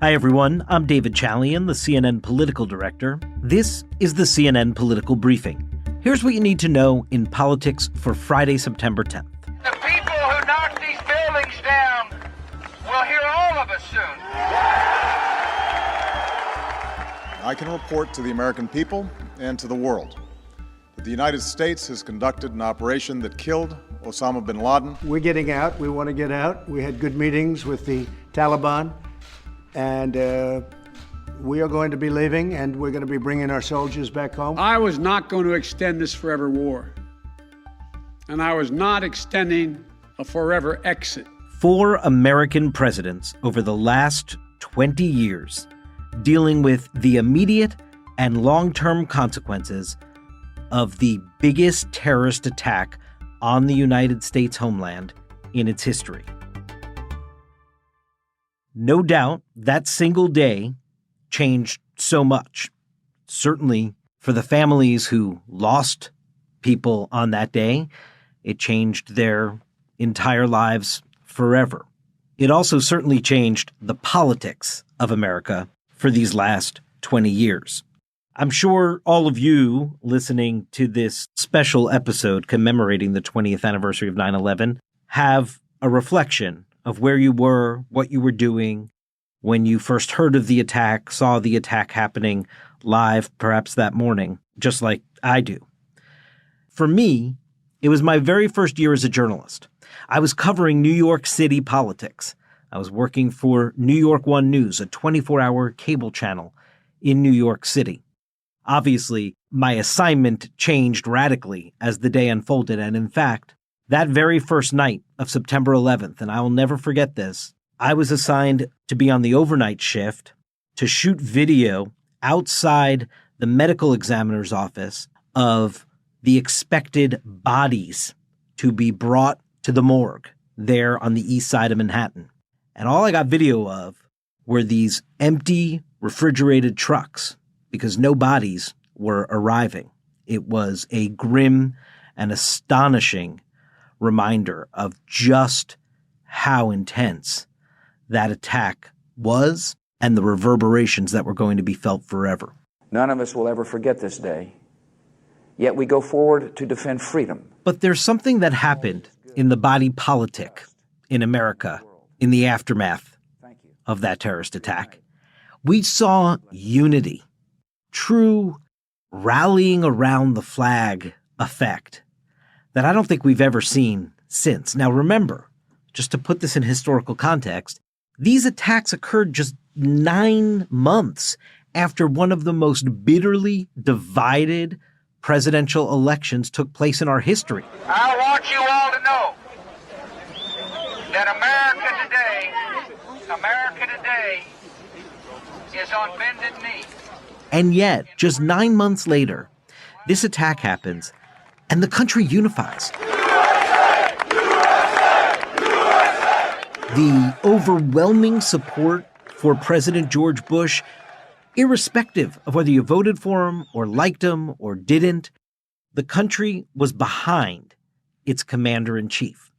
Hi, everyone. I'm David Chalian, the CNN political director. This is the CNN Political Briefing. Here's what you need to know in politics for Friday, September 10th. The people who knocked these buildings down will hear all of us soon. I can report to the American people and to the world that the United States has conducted an operation that killed Osama bin Laden. We're getting out. We want to get out. We had good meetings with the Taliban, and we are going to be leaving, and we're going to be bringing our soldiers back home. I was not going to extend this forever war, and I was not extending a forever exit. 4 American presidents over the last 20 years dealing with the immediate and long-term consequences of the biggest terrorist attack on the United States homeland in its history. No doubt that single day changed so much. Certainly for the families who lost people on that day, it changed their entire lives forever. It also certainly changed the politics of America for these last 20 years. I'm sure all of you listening to this special episode commemorating the 20th anniversary of 9/11 have a reflection of where you were, what you were doing when you first heard of the attack, saw the attack happening live, perhaps that morning, just like I do. For me, it was my very first year as a journalist. I was covering New York City politics. I was working for New York One News, a 24-hour cable channel in New York City. Obviously, my assignment changed radically as the day unfolded, and in fact, that very first night of September 11th, and I will never forget this, I was assigned to be on the overnight shift to shoot video outside the medical examiner's office of the expected bodies to be brought to the morgue there on the east side of Manhattan. And all I got video of were these empty, refrigerated trucks because no bodies were arriving. It was a grim and astonishing reminder of just how intense that attack was and the reverberations that were going to be felt forever. None of us will ever forget this day, yet we go forward to defend freedom. But there's something that happened in the body politic in America in the aftermath of that terrorist attack. We saw unity, true rallying around the flag effect that I don't think we've ever seen since. Now remember, just to put this in historical context, these attacks occurred just 9 months after one of the most bitterly divided presidential elections took place in our history. I want you all to know that America today is on bended knee. And yet, just 9 months later, this attack happens and the country unifies. The overwhelming support for President George Bush, irrespective of whether you voted for him or liked him or didn't, the country was behind its commander-in-chief.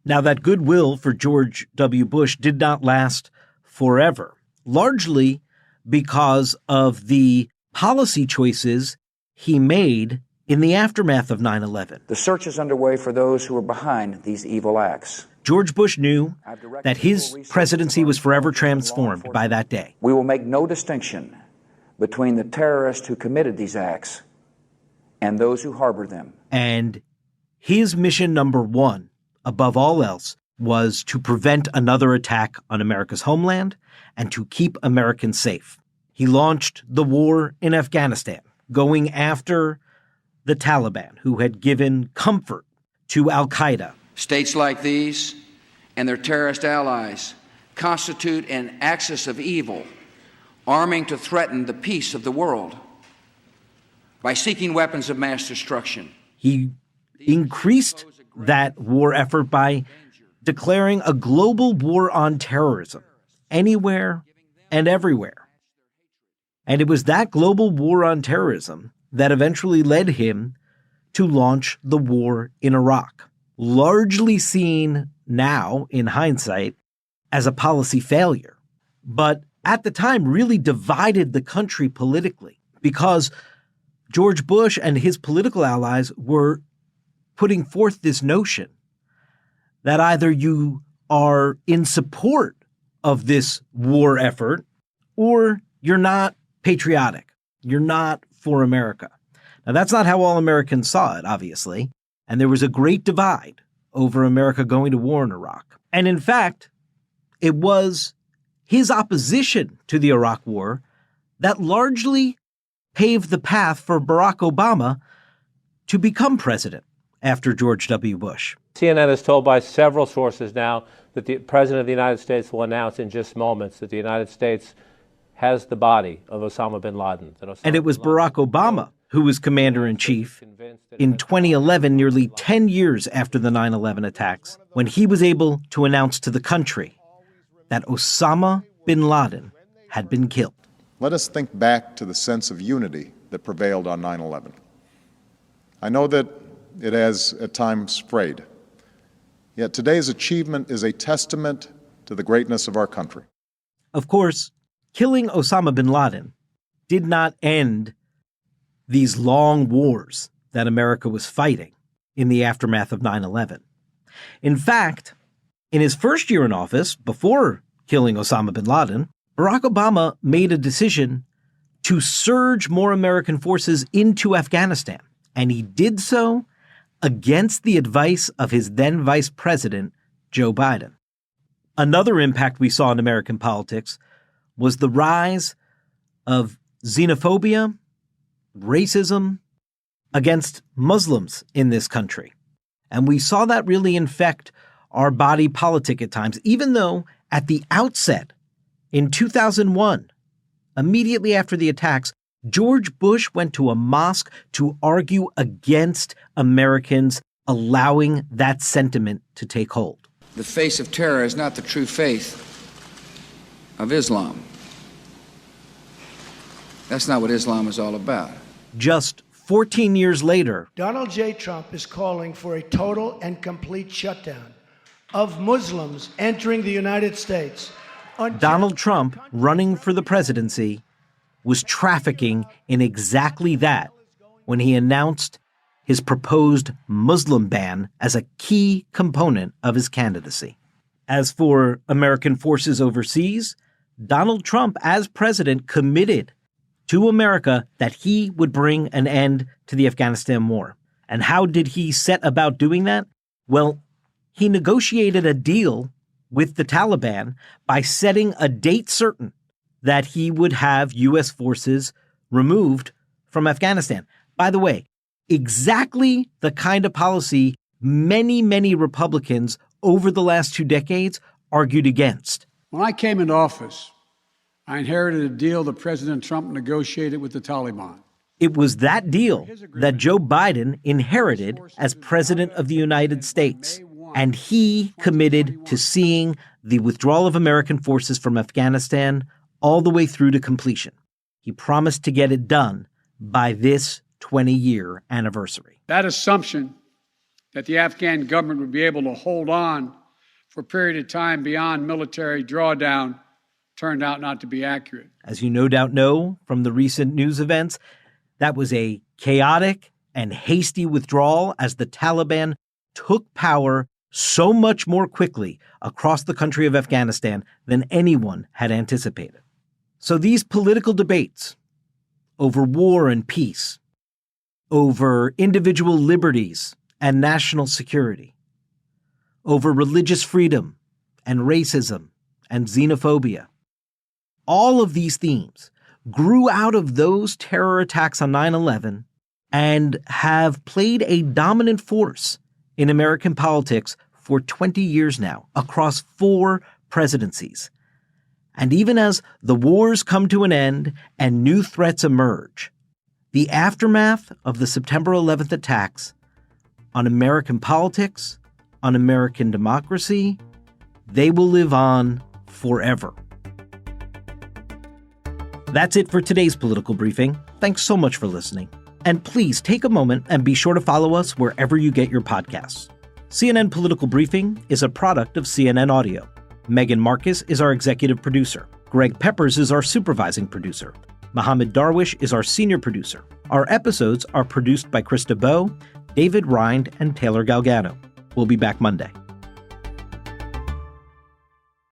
Now, that goodwill for George W. Bush did not last forever, largely because of the policy choices he made in the aftermath of 9/11. The search is underway for those who are behind these evil acts. George Bush knew that his presidency was forever transformed by that day. We will make no distinction between the terrorists who committed these acts and those who harbored them. And his mission number one, above all else, was to prevent another attack on America's homeland and to keep Americans safe. He launched the war in Afghanistan, going after the Taliban, who had given comfort to al-Qaeda. States like these and their terrorist allies constitute an axis of evil, arming to threaten the peace of the world by seeking weapons of mass destruction. He increased that war effort by declaring a global war on terrorism, anywhere and everywhere. And it was that global war on terrorism that eventually led him to launch the war in Iraq, largely seen now, in hindsight, as a policy failure. but at the time really divided the country politically because George Bush and his political allies were putting forth this notion that either you are in support of this war effort or you're not patriotic. You're not for America. Now, that's not how all Americans saw it, obviously. And there was a great divide over America going to war in Iraq. And in fact, it was his opposition to the Iraq War that largely paved the path for Barack Obama to become president after George W. Bush. CNN is told by several sources now that the President of the United States will announce in just moments that the United States has the body of Osama bin Laden. And it was Barack Obama who was commander-in-chief in 2011, nearly 10 years after the 9/11 attacks, when he was able to announce to the country that Osama bin Laden had been killed. Let us think back to the sense of unity that prevailed on 9/11. I know that it has at times frayed, yet today's achievement is a testament to the greatness of our country. Of course, killing Osama bin Laden did not end these long wars that America was fighting in the aftermath of 9/11. In fact, in his first year in office, before killing Osama bin Laden, Barack Obama made a decision to surge more American forces into Afghanistan, and he did so against the advice of his then Vice President, Joe Biden. Another impact we saw in American politics was the rise of xenophobia, racism against Muslims in this country. And we saw that really infect our body politic at times, even though at the outset, in 2001, immediately after the attacks, George Bush went to a mosque to argue against Americans allowing that sentiment to take hold. The face of terror is not the true faith of Islam. That's not what Islam is all about. Just 14 years later, Donald J. Trump is calling for a total and complete shutdown of Muslims entering the United States. Donald Trump, running for the presidency, was trafficking in exactly that when he announced his proposed Muslim ban as a key component of his candidacy. As for American forces overseas, Donald Trump, as president, committed to America that he would bring an end to the Afghanistan war. And how did he set about doing that? Well, he negotiated a deal with the Taliban by setting a date certain that he would have U.S. forces removed from Afghanistan. By the way, exactly the kind of policy many Republicans over the last 2 decades argued against. When I came into office, I inherited a deal that President Trump negotiated with the Taliban. It was that deal that Joe Biden inherited as president of the United States, and he committed to seeing the withdrawal of American forces from Afghanistan all the way through to completion. He promised to get it done by this 20-year anniversary. That assumption that the Afghan government would be able to hold on for a period of time beyond military drawdown turned out not to be accurate. As you no doubt know from the recent news events, that was a chaotic and hasty withdrawal as the Taliban took power so much more quickly across the country of Afghanistan than anyone had anticipated. So these political debates over war and peace, over individual liberties and national security, over religious freedom and racism and xenophobia, all of these themes grew out of those terror attacks on 9/11 and have played a dominant force in American politics for 20 years now, across 4 presidencies. And even as the wars come to an end and new threats emerge, the aftermath of the September 11th attacks on American politics, on American democracy, they will live on forever. That's it for today's political briefing. Thanks so much for listening. And please take a moment and be sure to follow us wherever you get your podcasts. CNN Political Briefing is a product of CNN Audio. Megan Marcus is our executive producer. Greg Peppers is our supervising producer. Mohammed Darwish is our senior producer. Our episodes are produced by Krista Bowe, David Rind, and Taylor Galgano. We'll be back Monday.